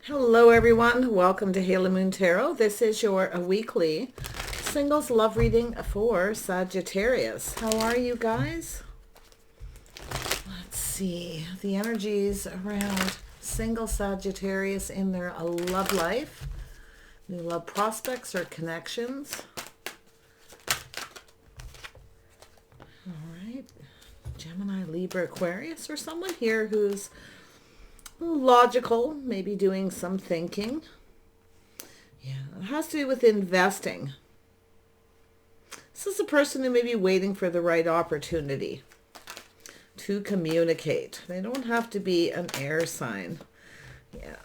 Hello everyone, welcome to Halo Moon Tarot. This is your weekly singles love reading for Sagittarius. How are you guys? Let's see the energies around single Sagittarius in their love life, new love prospects or connections. All right, Gemini, Libra, Aquarius, or someone here who's logical, maybe doing some thinking. Yeah, it has to do with investing. This is a person who may be waiting for the right opportunity to communicate. They don't have to be an air sign. Yeah,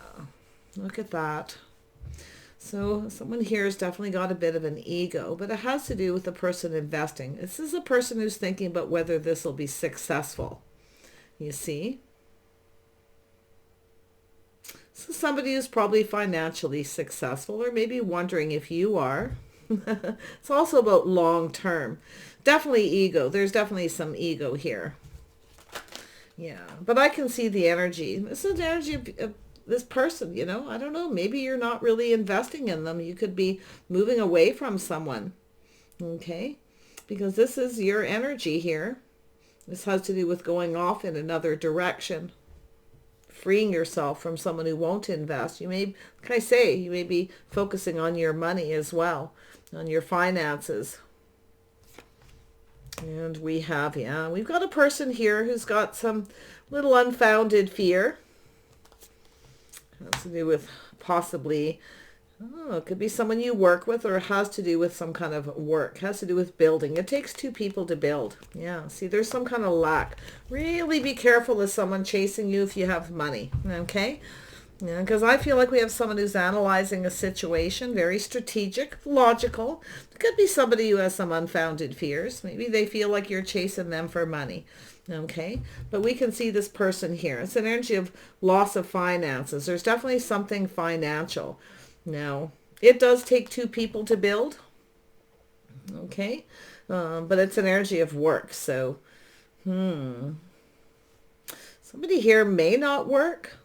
look at that. So someone here has definitely got a bit of an ego, but it has to do with the person investing. This is a person who's thinking about whether this will be successful. You see? So somebody who's probably financially successful, or maybe wondering if you are. It's also about long term. Definitely ego. There's definitely some ego here. Yeah, but I can see the energy. This is the energy of this person, you know. I don't know. Maybe you're not really investing in them. You could be moving away from someone. Okay? Because this is your energy here. This has to do with going off in another direction. Freeing yourself from someone who won't invest. You may, like I say, you may be focusing on your money as well, on your finances. And we have, yeah, we've got a person here who's got some little unfounded fear. Has to do with possibly, oh, it could be someone you work with, or it has to do with some kind of work. It has to do with building. It takes two people to build. Yeah, see, there's some kind of lack. Really be careful of someone chasing you if you have money, okay? Yeah, because I feel like we have someone who's analyzing a situation, very strategic, logical. It could be somebody who has some unfounded fears. Maybe they feel like you're chasing them for money. Okay, but we can see this person here. It's an energy of loss of finances. There's definitely something financial. Now, it does take two people to build. Okay, but it's an energy of work. So, somebody here may not work.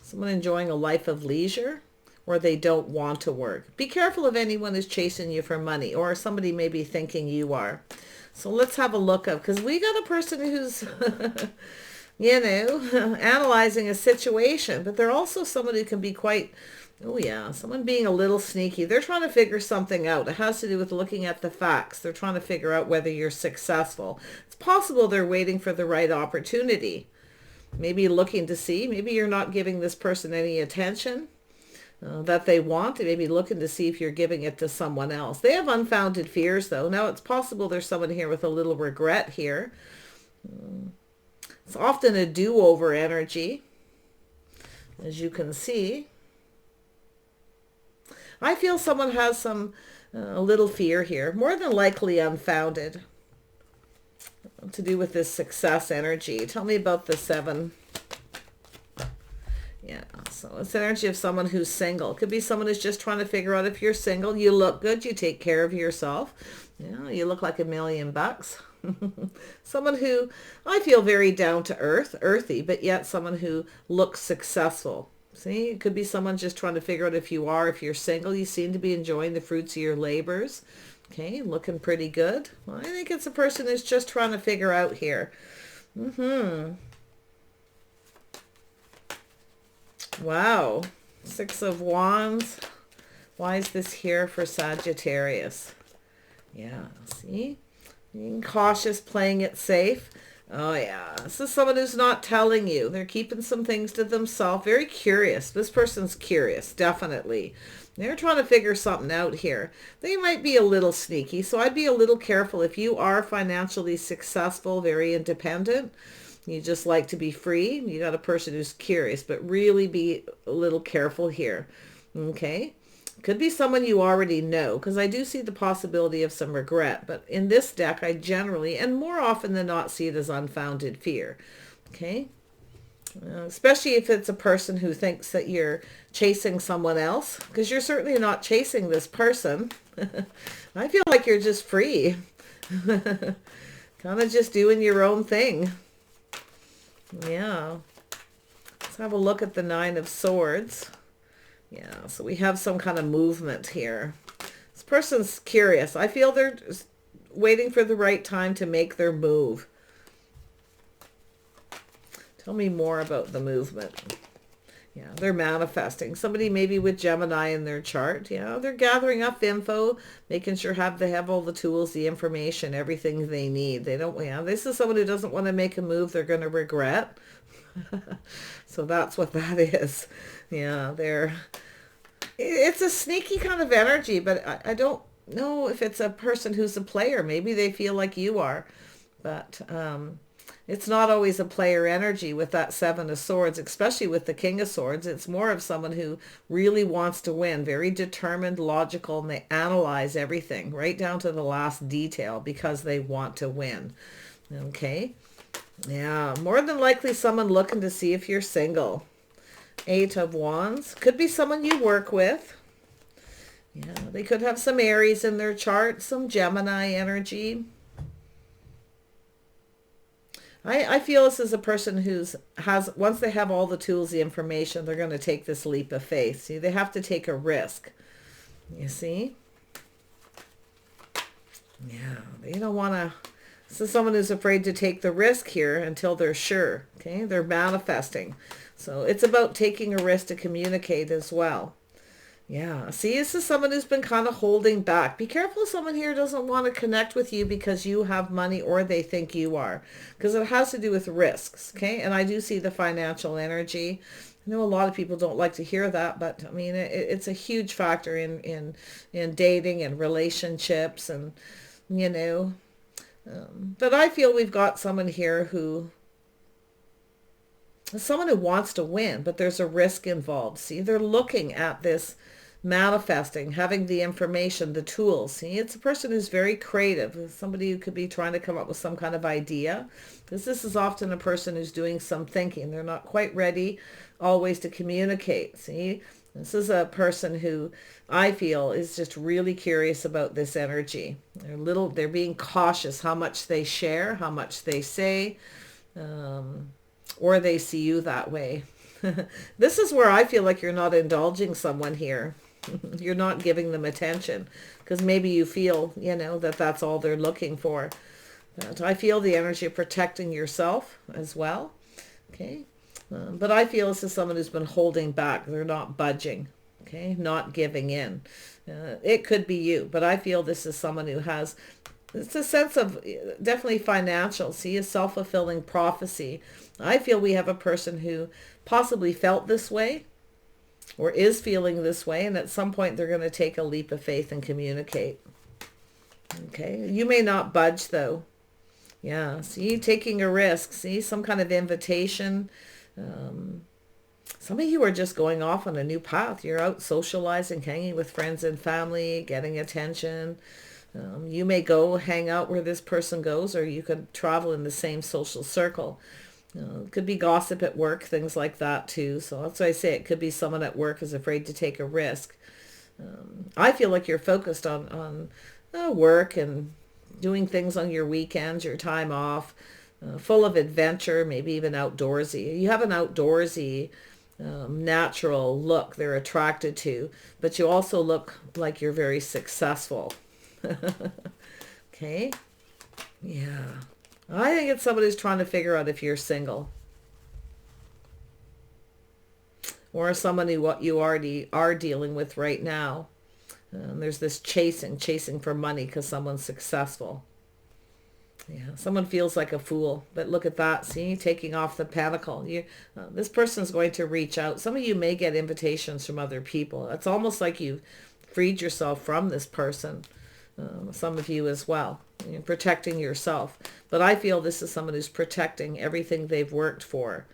Someone enjoying a life of leisure, or they don't want to work. Be careful of anyone who's chasing you for money, or somebody may be thinking you are. So let's have a look up, because we got a person who's, you know, analyzing a situation, but they're also someone who can be quite, oh yeah, someone being a little sneaky. They're trying to figure something out. It has to do with looking at the facts. They're trying to figure out whether you're successful. It's possible they're waiting for the right opportunity. Maybe looking to see, maybe you're not giving this person any attention that they want. They may be looking to see if you're giving it to someone else. They have unfounded fears, though. Now, it's possible there's someone here with a little regret here. It's often a do-over energy, as you can see. I feel someone has some a little fear here, more than likely unfounded, to do with this success energy. Tell me about the 7. Yeah, so it's the energy of someone who's single. It could be someone who's just trying to figure out if you're single. You look good. You take care of yourself. Yeah, you look like $1,000,000. Someone who I feel very down to earth, earthy, but yet someone who looks successful. See, it could be someone just trying to figure out if you're single. You seem to be enjoying the fruits of your labors. Okay, looking pretty good. Well, I think it's a person who's just trying to figure out here. Wow. 6 of Wands. Why is this here for Sagittarius? Yeah, see? Being cautious, playing it safe. Oh, yeah. This is someone who's not telling you. They're keeping some things to themselves. Very curious. This person's curious, definitely. They're trying to figure something out here. They might be a little sneaky, so I'd be a little careful. If you are financially successful, very independent, you just like to be free, you got a person who's curious, but really be a little careful here. Okay? Could be someone you already know, because I do see the possibility of some regret. But in this deck, I generally, and more often than not, see it as unfounded fear. Okay? Especially if it's a person who thinks that you're chasing someone else, because you're certainly not chasing this person. I feel like you're just free. Kind of just doing your own thing. Yeah. Let's have a look at the Nine of Swords. Yeah, so we have some kind of movement here. This person's curious. I feel they're just waiting for the right time to make their move. Tell me more about the movement. Yeah, they're manifesting. Somebody maybe with Gemini in their chart. Yeah, they're gathering up info, making sure they have all the tools, the information, everything they need. They don't, yeah, this is someone who doesn't want to make a move they're going to regret. So that's what that is. Yeah, it's a sneaky kind of energy, but I don't know if it's a person who's a player. Maybe they feel like you are, but it's not always a player energy with that Seven of Swords, especially with the King of Swords. It's more of someone who really wants to win, very determined, logical, and they analyze everything right down to the last detail because they want to win. Okay. Yeah, more than likely someone looking to see if you're single. Eight of Wands. Could be someone you work with. Yeah, they could have some Aries in their chart, some Gemini energy. I feel this is a person once they have all the tools, the information, they're going to take this leap of faith. See, they have to take a risk. You see? Yeah, they don't want to. This is someone who's afraid to take the risk here until they're sure. Okay, they're manifesting. So it's about taking a risk to communicate as well. Yeah, see, this is someone who's been kind of holding back. Be careful, someone here doesn't want to connect with you because you have money or they think you are. Because it has to do with risks, okay? And I do see the financial energy. I know a lot of people don't like to hear that, but I mean, it's a huge factor in dating and relationships and, you know. But I feel we've got someone here someone who wants to win, but there's a risk involved. See, they're looking at this manifesting, having the information, the tools. See, it's a person who's very creative, somebody who could be trying to come up with some kind of idea, because this is often a person who's doing some thinking. They're not quite ready always to communicate. See, this is a person who I feel is just really curious about this energy. They're being cautious how much they share, how much they say, or they see you that way. This is where I feel like you're not indulging someone here. You're not giving them attention because maybe you feel, you know, that that's all they're looking for. But I feel the energy of protecting yourself as well. Okay. But I feel this is someone who's been holding back. They're not budging. Okay. Not giving in. It could be you, but I feel this is someone who has, it's a sense of definitely financial. See, a self-fulfilling prophecy. I feel we have a person who possibly felt this way or is feeling this way, and at some point they're going to take a leap of faith and communicate. Okay, you may not budge though. Yeah, see, taking a risk. See, some kind of invitation. Some of you are just going off on a new path. You're out socializing, hanging with friends and family, getting attention. You may go hang out where this person goes, or you could travel in the same social circle. It could be gossip at work, things like that too. So that's why I say it could be someone at work is afraid to take a risk. I feel like you're focused on work and doing things on your weekends, your time off, full of adventure, maybe even outdoorsy. You have an outdoorsy, natural look they're attracted to, but you also look like you're very successful. Okay. Yeah. I think it's somebody who's trying to figure out if you're single. Or someone who what you already are dealing with right now. There's this chasing for money because someone's successful. Yeah, someone feels like a fool. But look at that. See, taking off the pentacle. This person's going to reach out. Some of you may get invitations from other people. It's almost like you've freed yourself from this person. Some of you as well. You're protecting yourself. But I feel this is someone who's protecting everything they've worked for.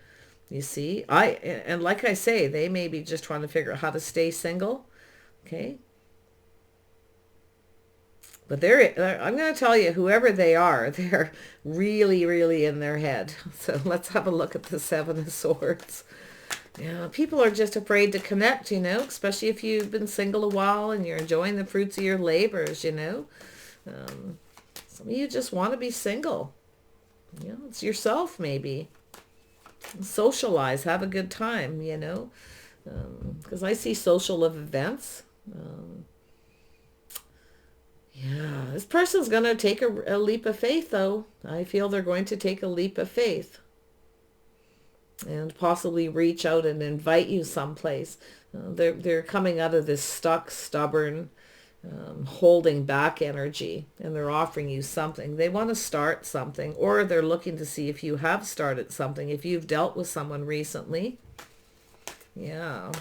You see? And like I say, they may be just trying to figure out how to stay single. Okay? But I'm going to tell you, whoever they are, they're really, really in their head. So let's have a look at the Seven of Swords. Yeah, people are just afraid to connect, you know, especially if you've been single a while and you're enjoying the fruits of your labors, you know. Some of you just want to be single. You know, it's yourself maybe. Socialize, have a good time, you know, because I see social events. Yeah, this person's going to take a leap of faith, though. I feel they're going to take a leap of faith and possibly reach out and invite you someplace. They're coming out of this stuck, stubborn, holding back energy, and they're offering you something. They want to start something, or they're looking to see if you have started something, if you've dealt with someone recently. Yeah.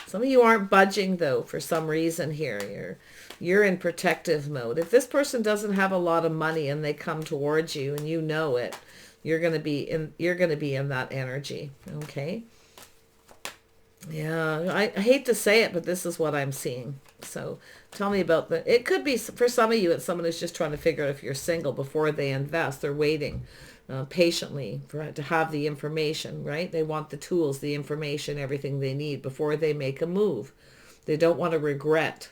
Some of you aren't budging, though, for some reason here. You're in protective mode. If this person doesn't have a lot of money and they come towards you and you know it, you're going to be in that energy, okay? Yeah, I hate to say it, but this is what I'm seeing. So tell me about it could be, for some of you, it's someone who's just trying to figure out if you're single before they invest. They're waiting patiently to have the information, right? They want the tools, the information, everything they need before they make a move. They don't want to regret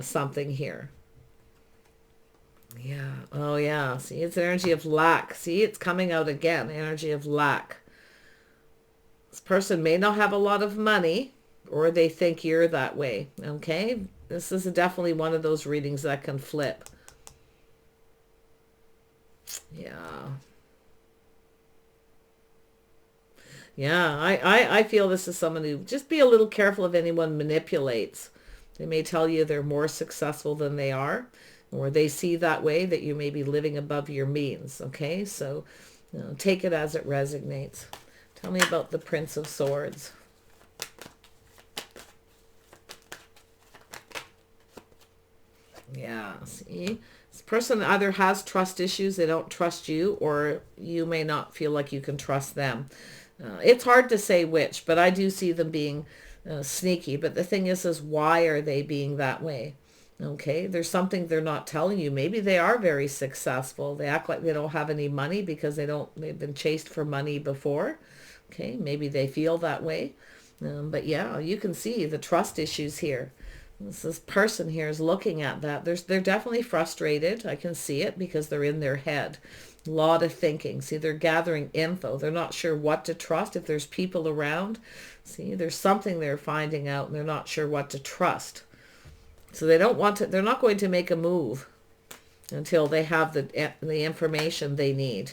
something here. Yeah. Oh, yeah. See, it's energy of lack. See, it's coming out again. Energy of lack. This person may not have a lot of money, or they think you're that way. Okay? This is definitely one of those readings that can flip. Yeah. Yeah, I feel this is someone who, just be a little careful if anyone manipulates. They may tell you they're more successful than they are, or they see that way, that you may be living above your means. Okay, so take it as it resonates. Tell me about the Prince of Swords. Yeah, see? This person either has trust issues, they don't trust you, or you may not feel like you can trust them. It's hard to say which, but I do see them being sneaky. But the thing is why are they being that way? Okay, there's something they're not telling you. Maybe they are very successful. They act like they don't have any money because they've been chased for money before. Okay, maybe they feel that way. But yeah, you can see the trust issues here. This person here is looking at that. They're definitely frustrated. I can see it because they're in their head. A lot of thinking. See, they're gathering info. They're not sure what to trust. If there's people around, see, there's something they're finding out and they're not sure what to trust. So they don't want to, they're not going to make a move until they have the information they need.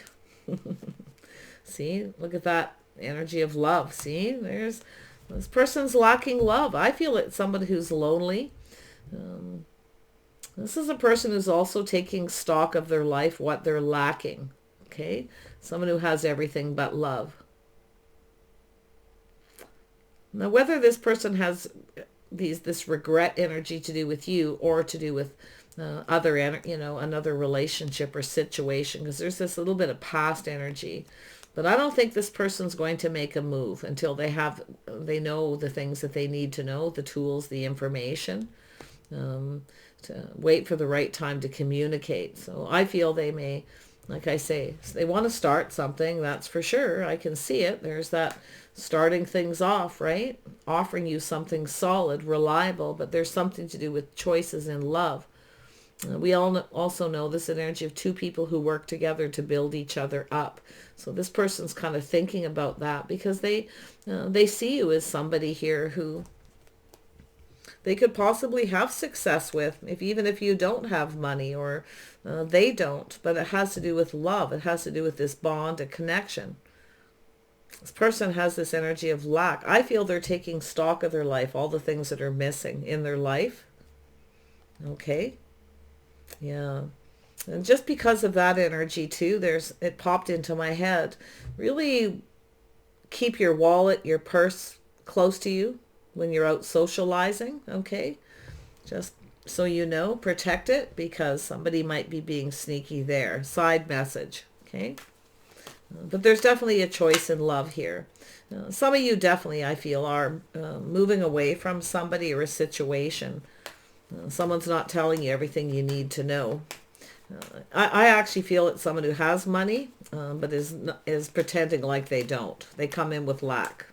See, look at that energy of love. See, this person's lacking love. I feel it's somebody who's lonely. This is a person who's also taking stock of their life, what they're lacking. Okay, someone who has everything but love. Now, whether this person has this regret energy to do with you or to do with another relationship or situation, because there's this little bit of past energy. But I don't think this person's going to make a move until they know the things that they need to know, the tools, the information, to wait for the right time to communicate. So I feel they may, like I say, they want to start something, that's for sure. I can see it. There's that starting things off, right? Offering you something solid, reliable, but there's something to do with choices in love. We all also know this energy of two people who work together to build each other up. So this person's kind of thinking about that because they see you as somebody here who they could possibly have success with, even if you don't have money or they don't. But it has to do with love. It has to do with this bond, a connection. This person has this energy of lack. I feel they're taking stock of their life, all the things that are missing in their life. Okay. Yeah. And just because of that energy too, it popped into my head. Really keep your wallet, your purse close to you when you're out socializing, okay? Just so you know, protect it because somebody might be being sneaky there. Side message, okay? But there's definitely a choice in love here. Some of you definitely, I feel, are moving away from somebody or a situation. Someone's not telling you everything you need to know. I actually feel it's someone who has money, but is pretending like they don't. They come in with lack,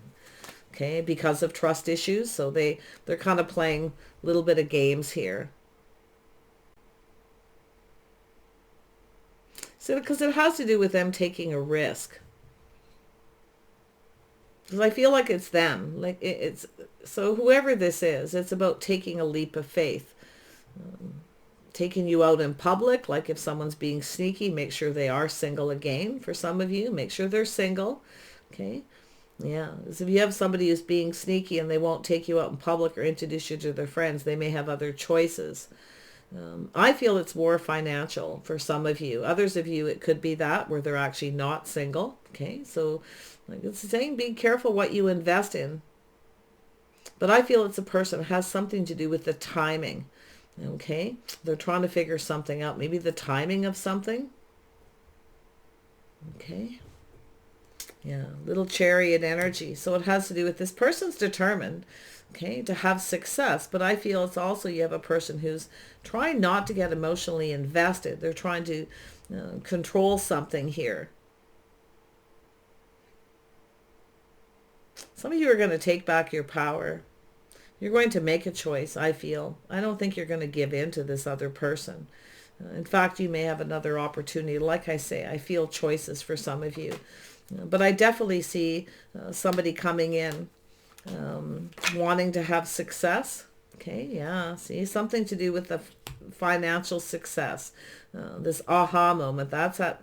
okay, because of trust issues. So they're kind of playing a little bit of games here. So because it has to do with them taking a risk. Because I feel like it's them. Like it's, so whoever this is, it's about taking a leap of faith. Taking you out in public, like if someone's being sneaky, make sure they are single again. For some of you, make sure they're single. Okay. Yeah. So if you have somebody who's being sneaky and they won't take you out in public or introduce you to their friends, they may have other choices. I feel it's more financial for some of you. Others of you, it could be that where they're actually not single. Okay. So like it's saying, be careful what you invest in. But I feel it's a person that has something to do with the timing. Okay. They're trying to figure something out. Maybe the timing of something. Okay. Yeah, little chariot energy. So it has to do with this person's determined, okay, to have success. But I feel it's also you have a person who's trying not to get emotionally invested. They're trying to control something here. Some of you are going to take back your power. You're going to make a choice, I feel. I don't think you're going to give in to this other person. In fact, you may have another opportunity. Like I say, I feel choices for some of you. But I definitely see somebody coming in wanting to have success. Okay, yeah, see, something to do with the financial success. This aha moment, that's at,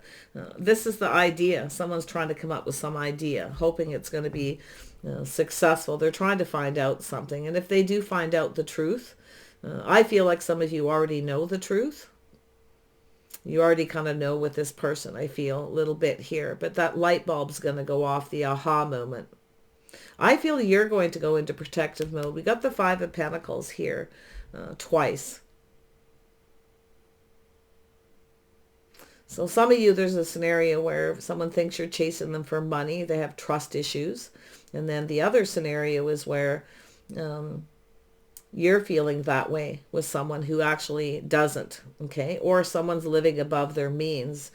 this is the idea. Someone's trying to come up with some idea, hoping it's going to be successful. They're trying to find out something. And if they do find out the truth, I feel like some of you already know the truth. You already kind of know with this person, I feel, a little bit here. But that light bulb's going to go off, the aha moment. I feel you're going to go into protective mode. We got the Five of Pentacles here twice. So some of you, there's a scenario where someone thinks you're chasing them for money. They have trust issues. And then the other scenario is where you're feeling that way with someone who actually doesn't, okay? Or someone's living above their means,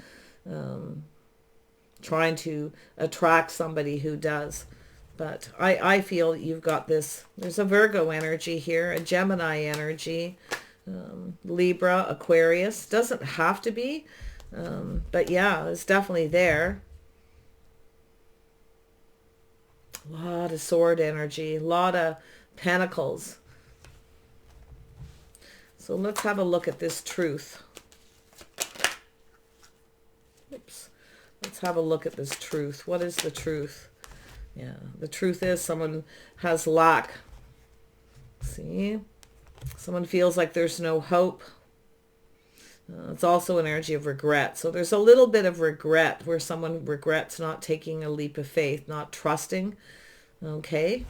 trying to attract somebody who does. But I feel you've got this, there's a Virgo energy here, a Gemini energy, Libra, Aquarius. Doesn't have to be, but yeah, it's definitely there. A lot of sword energy, a lot of pentacles. So let's have a look at this truth. Oops. Let's have a look at this truth. What is the truth? Yeah, the truth is someone has lack. See? Someone feels like there's no hope. It's also an energy of regret. So there's a little bit of regret where someone regrets not taking a leap of faith, not trusting. Okay?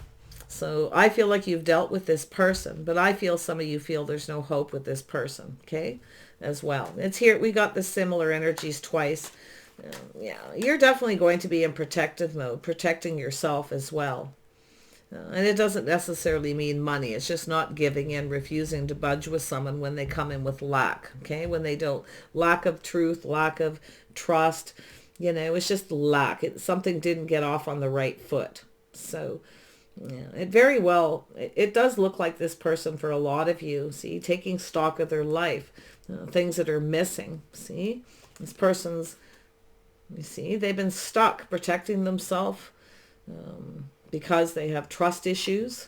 So I feel like you've dealt with this person, but I feel some of you feel there's no hope with this person, okay, as well. It's here. We got the similar energies twice. Yeah, you're definitely going to be in protective mode, protecting yourself as well. And it doesn't necessarily mean money. It's just not giving in, refusing to budge with someone when they come in with lack, okay, when they don't, lack of truth, lack of trust, you know, it's just lack. Something didn't get off on the right foot. So yeah, it very well, it does look like this person for a lot of you, see, taking stock of their life, things that are missing, see, this person's, you see, they've been stuck protecting themselves because they have trust issues.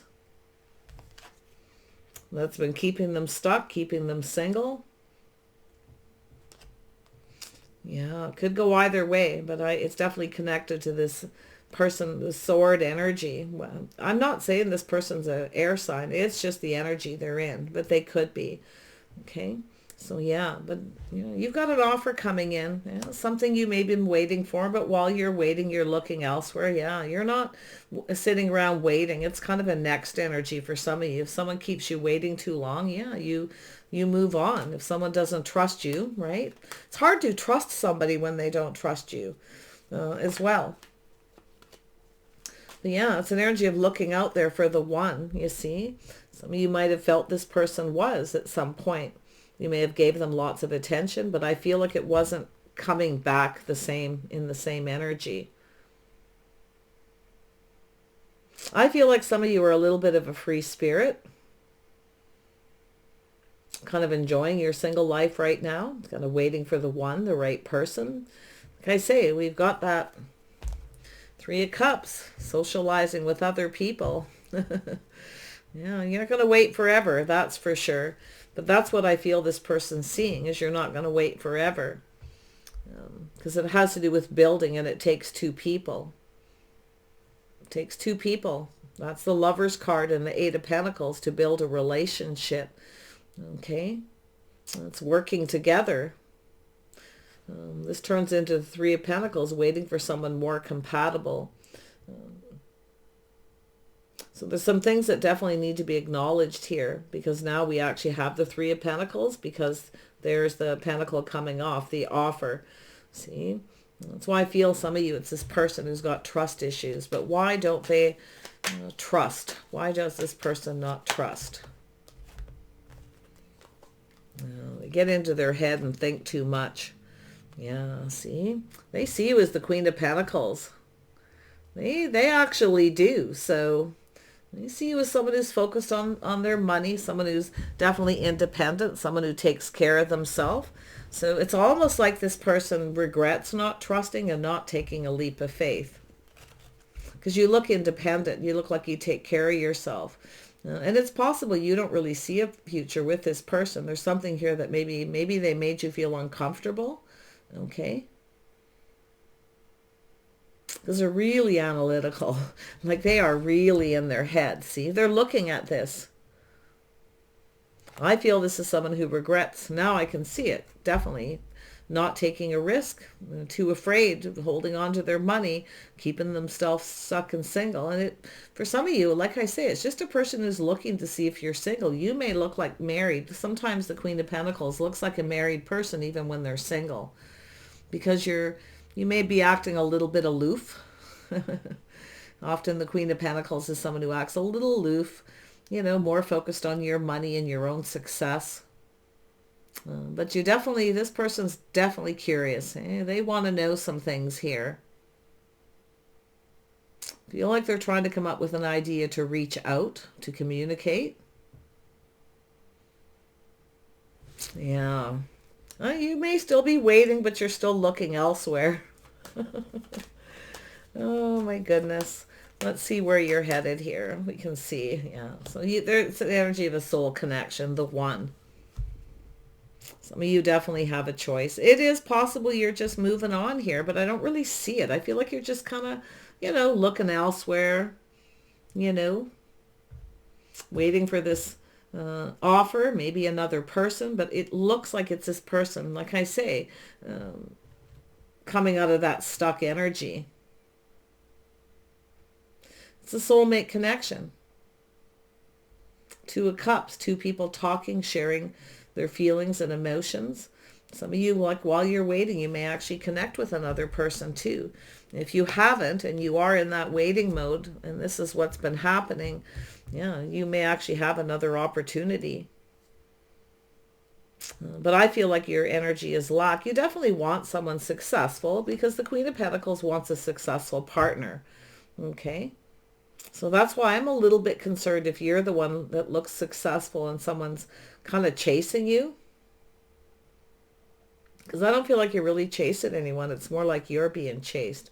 That's been keeping them stuck, keeping them single. Yeah, it could go either way, but it's definitely connected to this person, the sword energy. Well, I'm not saying this person's an air sign. It's just the energy they're in, but they could be. Okay. So yeah, but you know, you've got an offer coming in, yeah, something you may have been waiting for, but while you're waiting, you're looking elsewhere. Yeah, you're not sitting around waiting. It's kind of a next energy for some of you. If someone keeps you waiting too long, yeah, you move on. If someone doesn't trust you, right? It's hard to trust somebody when they don't trust you as well. But yeah, it's an energy of looking out there for the one, you see. Some of you might have felt this person was at some point. You may have gave them lots of attention, but I feel like it wasn't coming back the same, in the same energy. I feel like some of you are a little bit of a free spirit, kind of enjoying your single life right now, kind of waiting for the one, the right person. Like I say, we've got that Three of Cups, socializing with other people. Yeah, you're not going to wait forever, that's for sure. But that's what I feel this person's seeing, is you're not going to wait forever. Because it has to do with building, and it takes two people. It takes two people. That's the Lover's card and the Eight of Pentacles, to build a relationship. Okay? It's working together. This turns into the Three of Pentacles, waiting for someone more compatible. So there's some things that definitely need to be acknowledged here, because now we actually have the Three of Pentacles, because there's the Pentacle coming off, the offer. See? That's why I feel some of you, it's this person who's got trust issues. But why don't they trust? Why does this person not trust? They get into their head and think too much. Yeah, see? They see you as the Queen of Pentacles. They actually do. So they see you as someone who's focused on their money, someone who's definitely independent, someone who takes care of themselves. So it's almost like this person regrets not trusting and not taking a leap of faith. Because you look independent. You look like you take care of yourself. And it's possible you don't really see a future with this person. There's something here that maybe they made you feel uncomfortable. Okay? Because they're really analytical. Like they are really in their head. See, they're looking at this. I feel this is someone who regrets. Now I can see it. Definitely. Not taking a risk. Too afraid. Holding on to their money. Keeping themselves stuck and single. And for some of you, like I say, it's just a person who's looking to see if you're single. You may look like married. Sometimes the Queen of Pentacles looks like a married person even when they're single. Because you may be acting a little bit aloof. Often the Queen of Pentacles is someone who acts a little aloof, more focused on your money and your own success. But this person's definitely curious. They want to know some things here. Feel like they're trying to come up with an idea to reach out, to communicate. Yeah. You may still be waiting, but you're still looking elsewhere. Oh my goodness. Let's see where you're headed here. We can see. Yeah. So there's the energy of a soul connection, the one. Some of you definitely have a choice. It is possible you're just moving on here, but I don't really see it. I feel like you're just kind of, looking elsewhere, waiting for this offer, maybe another person, but it looks like it's this person, like I say, coming out of that stuck energy. It's a soulmate connection. Two of Cups, two people talking, sharing their feelings and emotions. Some of you, like while you're waiting, you may actually connect with another person too. If you haven't and you are in that waiting mode, and this is what's been happening, yeah, you may actually have another opportunity. But I feel like your energy is lack. You definitely want someone successful, because the Queen of Pentacles wants a successful partner. Okay? So that's why I'm a little bit concerned if you're the one that looks successful and someone's kind of chasing you. Because I don't feel like you're really chasing anyone. It's more like you're being chased.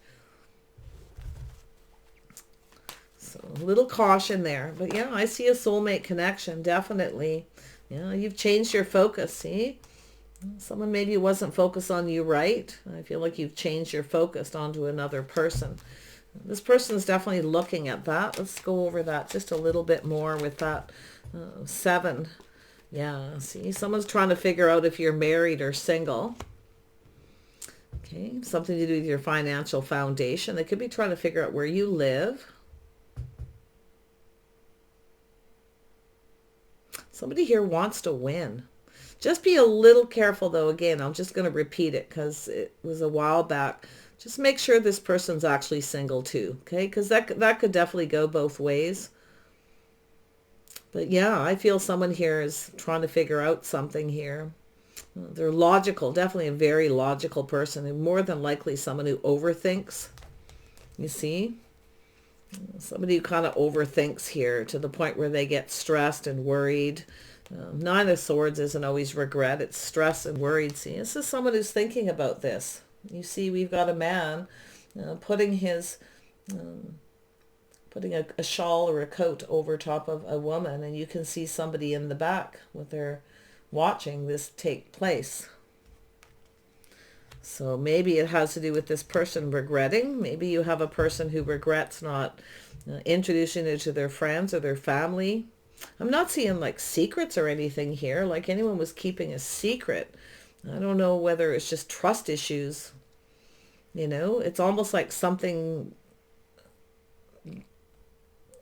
So a little caution there. But yeah, I see a soulmate connection, definitely. Yeah, you've changed your focus, see? Someone maybe wasn't focused on you right. I feel like you've changed your focus onto another person. This person's definitely looking at that. Let's go over that just a little bit more with that 7. Yeah, see, someone's trying to figure out if you're married or single. Okay, something to do with your financial foundation. They could be trying to figure out where you live. Somebody here wants to win. Just be a little careful though. Again, I'm just going to repeat it because it was a while back. Just make sure this person's actually single too. Okay, because that could definitely go both ways. But yeah, I feel someone here is trying to figure out something here. They're logical, definitely a very logical person, and more than likely someone who overthinks. You see? Somebody who kind of overthinks here to the point where they get stressed and worried. 9 of Swords isn't always regret. It's stress and worried. See, this is someone who's thinking about this. You see, we've got a man putting his putting a shawl or a coat over top of a woman, and you can see somebody in the back with their watching this take place. So maybe it has to do with this person regretting. Maybe you have a person who regrets not introducing you to their friends or their family. I'm not seeing like secrets or anything here, like anyone was keeping a secret. I don't know whether it's just trust issues. You know, it's almost like something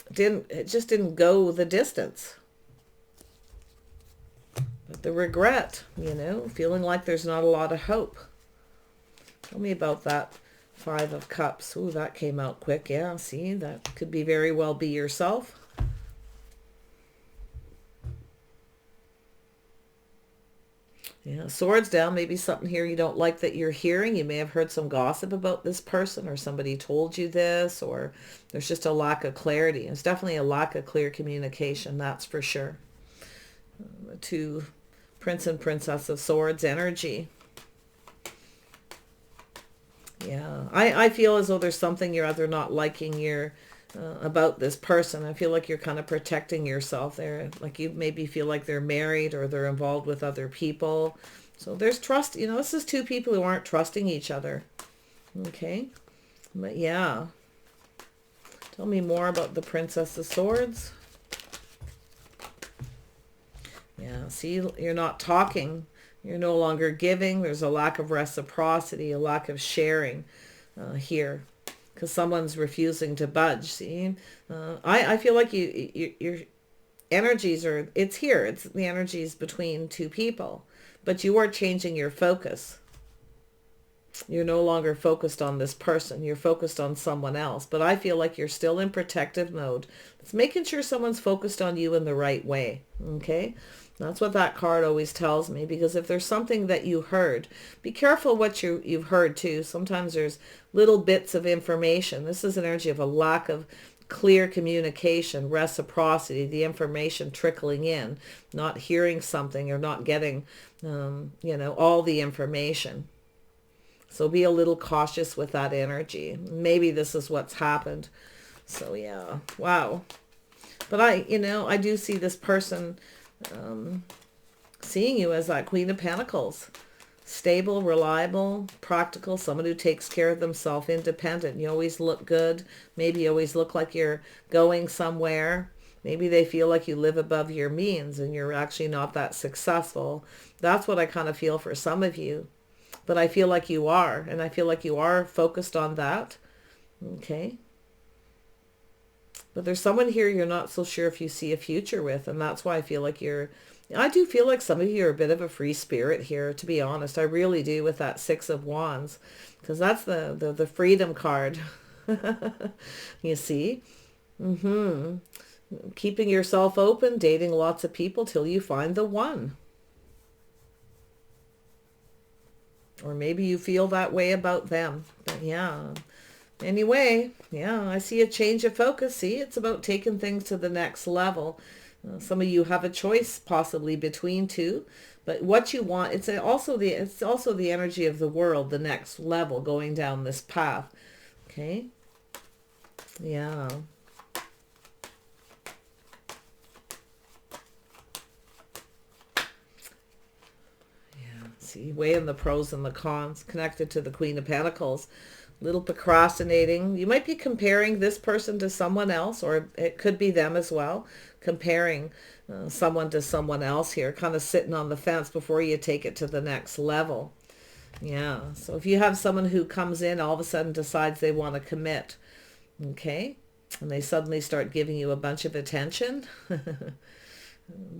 it just didn't go the distance. But the regret, you know, feeling like there's not a lot of hope. Tell me about that Five of Cups. Ooh, that came out quick. Yeah, see, that could be very well be yourself. Yeah, swords down. Maybe something here you don't like that you're hearing. You may have heard some gossip about this person, or somebody told you this, or there's just a lack of clarity. There's definitely a lack of clear communication, that's for sure. The two Prince and Princess of Swords energy. Yeah, I feel as though there's something you're either not liking about this person. I feel like you're kind of protecting yourself there. Like you maybe feel like they're married or they're involved with other people. So there's trust. You know, this is two people who aren't trusting each other. Okay. But yeah. Tell me more about the Princess of Swords. Yeah, see, you're not talking. You're no longer giving. There's a lack of reciprocity, a lack of sharing here. Because someone's refusing to budge. See, I feel like your energies are, it's here. It's the energies between two people. But you are changing your focus. You're no longer focused on this person. You're focused on someone else. But I feel like you're still in protective mode. It's making sure someone's focused on you in the right way. Okay? That's what that card always tells me, because if there's something that you heard, be careful what you've heard too. Sometimes there's little bits of information. This is an energy of a lack of clear communication, reciprocity, the information trickling in, not hearing something or not getting, you know, all the information. So be a little cautious with that energy. Maybe this is what's happened. So yeah, wow. But I do see this person seeing you as that Queen of Pentacles. Stable, reliable, practical, someone who takes care of themselves, independent. You always look good. Maybe you always look like you're going somewhere. Maybe they feel like you live above your means and you're actually not that successful. That's what I kind of feel for some of you. But I feel like you are, and I feel like you are focused on that. Okay. But there's someone here you're not so sure if you see a future with, and that's why I feel like I do feel like some of you are a bit of a free spirit here, to be honest. I really do, with that Six of Wands, because that's the freedom card. You see? Keeping yourself open, dating lots of people till you find the one. Or maybe you feel that way about them. But yeah. Anyway, yeah, I see a change of focus. See, it's about taking things to the next level. Some of you have a choice possibly between two, but what you want, it's also the energy of the world, the next level, going down this path. Okay. Yeah. See, weighing the pros and the cons, connected to the Queen of Pentacles. Little procrastinating. You might be comparing this person to someone else, or it could be them as well. Comparing someone to someone else here, kind of sitting on the fence before you take it to the next level. Yeah, so if you have someone who comes in, all of a sudden decides they want to commit, okay, and they suddenly start giving you a bunch of attention,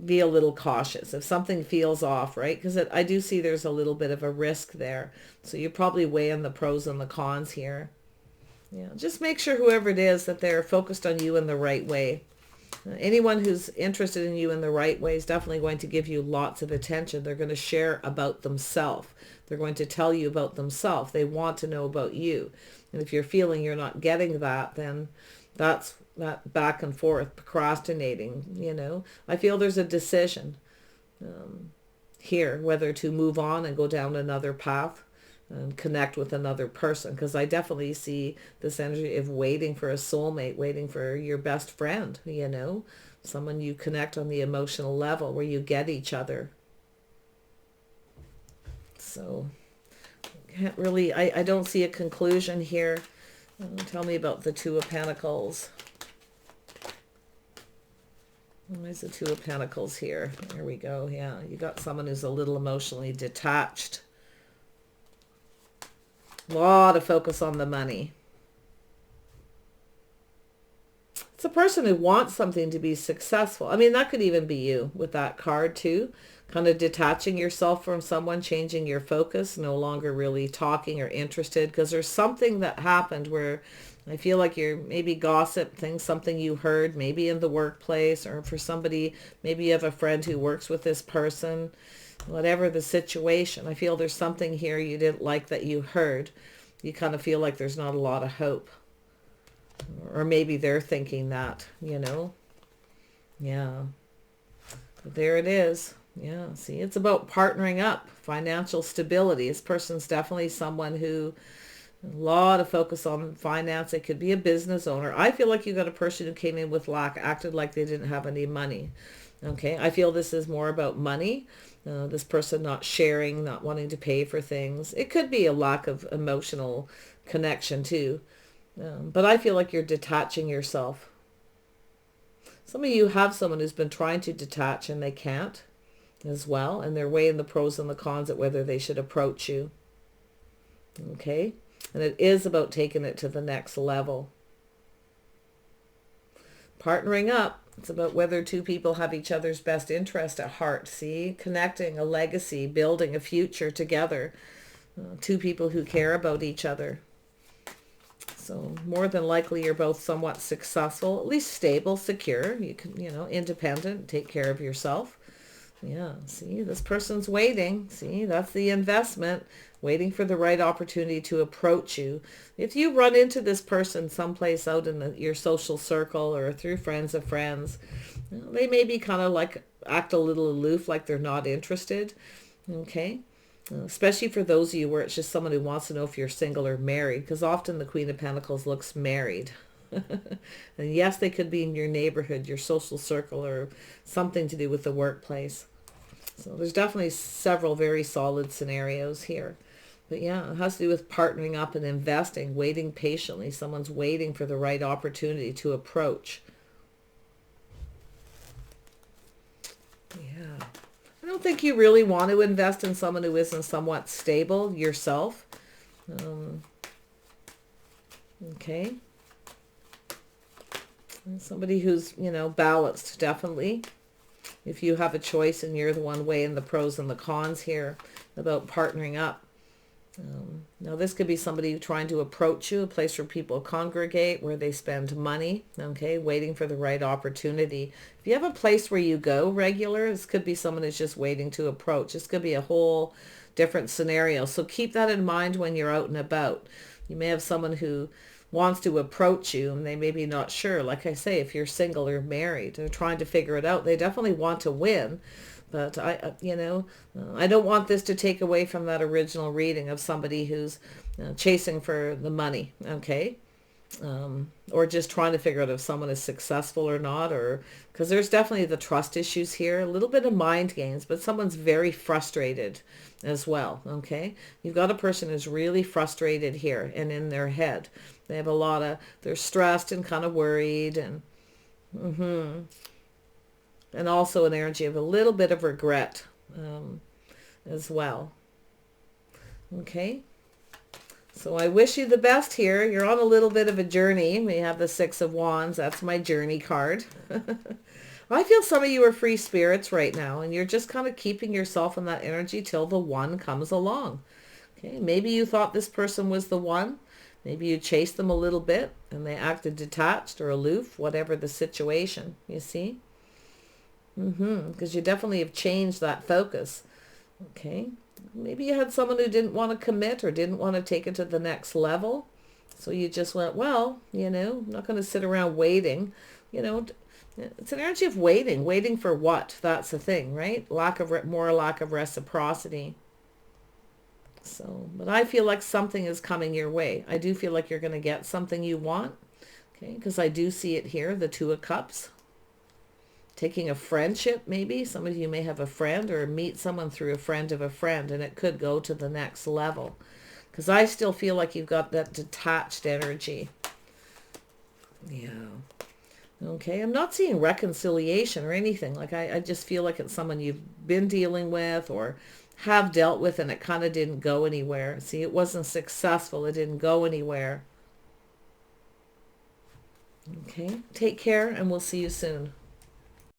be a little cautious if something feels off, right? Because I do see there's a little bit of a risk there. So you're probably weighing the pros and the cons here. Yeah, just make sure whoever it is that they're focused on you in the right way. Anyone who's interested in you in the right way is definitely going to give you lots of attention. They're going to share about themselves. They're going to tell you about themselves. They want to know about you. And if you're feeling you're not getting that, then that's that back and forth, procrastinating, you know. I feel there's a decision here, whether to move on and go down another path. and connect with another person, because I definitely see this energy of waiting for a soulmate, waiting for your best friend, you know, someone you connect on the emotional level where you get each other. So can't really, I don't see a conclusion here. Tell me about the Two of Pentacles. Where's the Two of Pentacles here? There we go. Yeah, you got someone who's a little emotionally detached. A lot of focus on the money. It's a person who wants something to be successful. I mean, that could even be you with that card too. Kind of detaching yourself from someone, changing your focus, no longer really talking or interested, because there's something that happened where I feel like you're maybe gossip things, something you heard, maybe in the workplace, or for somebody, maybe you have a friend who works with this person, whatever the situation. I feel there's something here you didn't like that you heard. You kind of feel like there's not a lot of hope. Or maybe they're thinking that, you know. Yeah. But there it is. Yeah, see, it's about partnering up, financial stability. This person's definitely someone who, a lot of focus on finance. It could be a business owner. I feel like you got a person who came in with lack, acted like they didn't have any money. Okay, I feel this is more about money. This person not sharing, not wanting to pay for things. It could be a lack of emotional connection too. But I feel like you're detaching yourself. Some of you have someone who's been trying to detach and they can't as well. And they're weighing the pros and the cons at whether they should approach you. Okay. And it is about taking it to the next level. Partnering up. It's about whether two people have each other's best interest at heart. See? Connecting a legacy, building a future together. Two people who care about each other. So more than likely you're both somewhat successful, at least stable, secure. You can, you know, independent, take care of yourself. Yeah, see, this person's waiting. See, that's the investment, waiting for the right opportunity to approach you. If you run into this person someplace out in your social circle or through friends of friends, you know, they may be kind of like act a little aloof, like they're not interested. Okay. Especially for those of you where it's just someone who wants to know if you're single or married, because often the Queen of Pentacles looks married. And yes, they could be in your neighborhood, your social circle, or something to do with the workplace. So there's definitely several very solid scenarios here. But yeah, it has to do with partnering up and investing, waiting patiently. Someone's waiting for the right opportunity to approach. Yeah. I don't think you really want to invest in someone who isn't somewhat stable yourself. Okay. And somebody who's, you know, balanced, definitely. If you have a choice and you're the one weighing the pros and the cons here about partnering up. Now this could be somebody trying to approach you, a place where people congregate, where they spend money, okay, waiting for the right opportunity. If you have a place where you go regular, this could be someone who's just waiting to approach. This could be a whole different scenario. So keep that in mind when you're out and about. You may have someone who wants to approach you and they may be not sure. Like I say, if you're single or married, they're trying to figure it out. They definitely want to win. But I don't want this to take away from that original reading of somebody who's chasing for the money, okay? Or just trying to figure out if someone is successful or not, or because there's definitely the trust issues here, a little bit of mind games, but someone's very frustrated as well, okay? You've got a person who's really frustrated here and in their head. They have they're stressed and kind of worried and and also an energy of a little bit of regret as well. Okay. So I wish you the best here. You're on a little bit of a journey. We have the Six of Wands. That's my journey card. I feel some of you are free spirits right now, and you're just kind of keeping yourself in that energy till the one comes along. Okay. Maybe you thought this person was the one. Maybe you chased them a little bit and they acted detached or aloof, whatever the situation, you see? Because you definitely have changed that focus. Okay. Maybe you had someone who didn't want to commit or didn't want to take it to the next level. So you just went, well, you know, I'm not going to sit around waiting. You know, it's an energy of waiting. Waiting for what? That's the thing, right? More lack of reciprocity. So, but I feel like something is coming your way. I do feel like you're going to get something you want. Okay, because I do see it here, the Two of Cups. Taking a friendship, maybe. Some of you may have a friend or meet someone through a friend of a friend, and it could go to the next level. Because I still feel like you've got that detached energy. Yeah. Okay, I'm not seeing reconciliation or anything. Like I just feel like it's someone you've been dealing with or have dealt with, and it kind of didn't go anywhere. See, it wasn't successful. It didn't go anywhere. Okay, take care, and we'll see you soon.